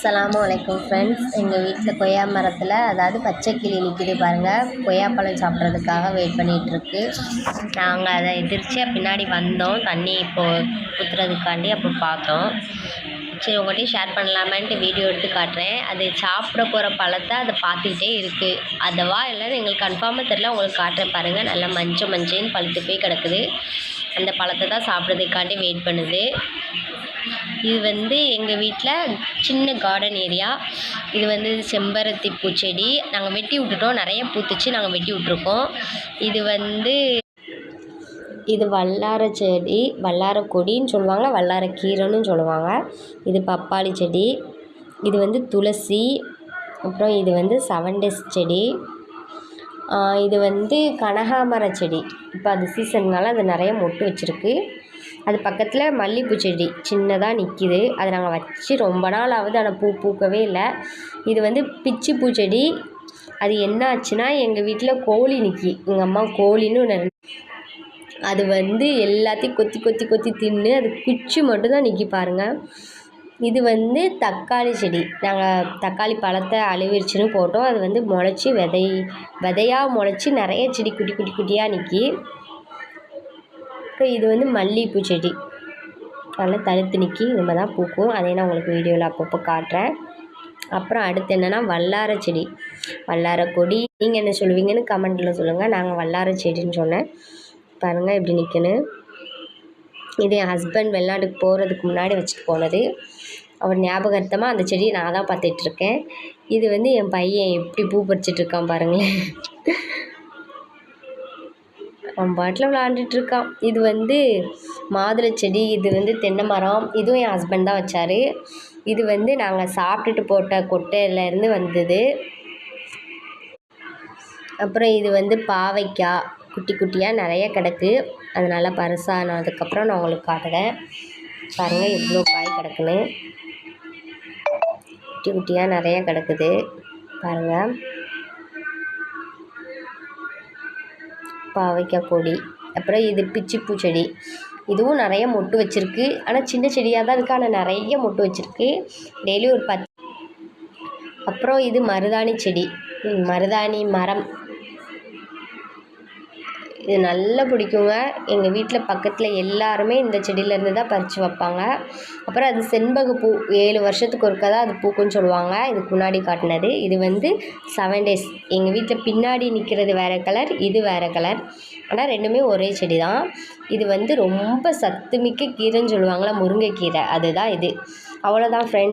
அஸ்ஸலாமு அலைக்கும் ஃப்ரெண்ட்ஸ். எங்கள் வீட்டில் கொய்யா மரத்தில் அதாவது பச்சை கிளி நிற்கிது பாருங்கள். கொய்யாப்பழம் சாப்பிட்றதுக்காக வெயிட் பண்ணிகிட்ருக்கு. நாங்கள் அதை எதிர்ச்சியாக பின்னாடி வந்தோம், தண்ணி இப்போது ஊற்றுறதுக்காண்டி. அப்போ பார்த்தோம். சரி உங்கள்கிட்டையும் ஷேர் பண்ணலாமேன்ட்டு வீடியோ எடுத்து காட்டுறேன். அது சாப்பிட போகிற பழத்தை அதை பார்த்துக்கிட்டே இருக்குது. அதுவா இல்லைன்னு எங்களுக்கு கன்ஃபார்மாக தெரில. உங்களுக்கு காட்டுறேன் பாருங்கள். நல்லா மஞ்சள்னு பழுத்து போய் கிடக்குது. அந்த பழத்தை தான் சாப்பிட்றதுக்காண்டி வெயிட் பண்ணுது. இது எங்கள் வீட்டில் சின்ன கார்டன் ஏரியா. இது செம்பருத்தி பூச்செடி. நாங்கள் வெட்டி விட்டுட்டோம், நிறைய பூத்துச்சு, நாங்கள் வெட்டி விட்ருக்கோம். இது வல்லார செடி, வல்லார கொடின்னு சொல்லுவாங்க, வல்லார கீரைன்னு சொல்லுவாங்க. இது பப்பாளி செடி. இது துளசி. அப்புறம் இது சவண்டஸ் செடி. இது கனகாமர செடி. இப்போ அது சீசன்னால அது நிறைய மொட்டு வச்சுருக்கு. அது பக்கத்தில் மல்லிகைப்பூ செடி சின்னதாக நிற்கிது. அதை நாங்கள் வச்சு ரொம்ப நாள் ஆகுது, ஆனால் பூ பூக்கவே இல்லை. இது பிச்சி பூச்செடி. அது என்ன ஆச்சுன்னா, எங்கள் வீட்டில் கோழி நிற்கி, எங்கள் அம்மா கோழின்னு ஒன்று, அது எல்லாத்தையும் கொத்தி கொத்தி கொத்தி தின்னு அது குச்சி மட்டும்தான் நிற்கி பாருங்கள். இது தக்காளி செடி. நாங்கள் தக்காளி பழத்தை அழுவிருச்சுன்னு போட்டோம். அது முளைச்சி விதையாக முளைச்சி நிறைய செடி குட்டி குட்டி குட்டியாக நிற்கி. இது மல்லிகைப்பூ செடி, நல்லா தழுத்து நிற்கி. இந்த தான் பூக்கும். அதே நான் உங்களுக்கு வீடியோவில் அப்பப்போ காட்டுறேன். அப்புறம் அடுத்து என்னென்னா வல்லார செடி, வல்லார கொடி. நீங்கள் என்ன சொல்லுவீங்கன்னு கமெண்ட்டில் சொல்லுங்கள். நாங்கள் வல்லார செடின்னு சொன்னேன். பாருங்கள் எப்படி நிற்குன்னு. இது என் ஹஸ்பண்ட் வெளிநாட்டுக்கு போகிறதுக்கு முன்னாடி வச்சுட்டு போனது. அவர் ஞாபகார்த்தமாக அந்த செடியை நான் தான் பார்த்துட்ருக்கேன். இது என் பையன் எப்படி பூ பறிச்சிட்ருக்கான் பாருங்களேன். அவன் பாட்டில் விளாண்டுட்ருக்கான். இது மாதுளை செடி. இது தென்னை மரம். இதுவும் என் ஹஸ்பண்ட் தான் வச்சார். இது நாங்கள் சாப்பிட்டுட்டு போட்ட கொட்டையிலேருந்து வந்தது. அப்புறம் இது பாவைக்காய் குட்டி குட்டியாக நிறைய கிடக்கு. அது நல்லா பருசானதுக்கப்புறம் நான் உங்களுக்கு காட்டுறேன். பாருங்கள் எவ்வளோ காய் கிடக்குன்னு. குட்டி குட்டியாக நிறைய கிடக்குது பாருங்கள். பாவைக்காய் கொடி. அப்புறம் இது பிச்சி பூச்செடி. இதுவும் நிறைய மொட்டு வச்சுருக்கு. ஆனால் சின்ன செடியாக தான் இருக்குது, ஆனால் நிறைய மொட்டு வச்சுருக்கு. டெய்லி ஒரு 10. அப்புறம் இது மருதாணி செடி, மருதாணி மரம். இது நல்லா பிடிக்குங்க. எங்கள் வீட்டில் பக்கத்தில் எல்லாருமே இந்த செடியிலேருந்து தான் பறித்து வைப்பாங்க. அப்புறம் அது செண்பகப்பூ. 7 வருஷத்துக்கு ஒருக்கா தான் அது பூக்குன்னு சொல்லுவாங்க. இதுக்கு முன்னாடி காட்டினது. இது 7 days. எங்கள் வீட்டில் பின்னாடி நிற்கிறது வேறு கலர், இது வேறு கலர். ஆனால் ரெண்டுமே ஒரே செடி தான். இது ரொம்ப சத்துமிக்க கீரைன்னு சொல்லுவாங்களா, முருங்கைக்கீரை. அதுதான் இது. அவ்வளோதான் ஃப்ரெண்ட்ஸ்.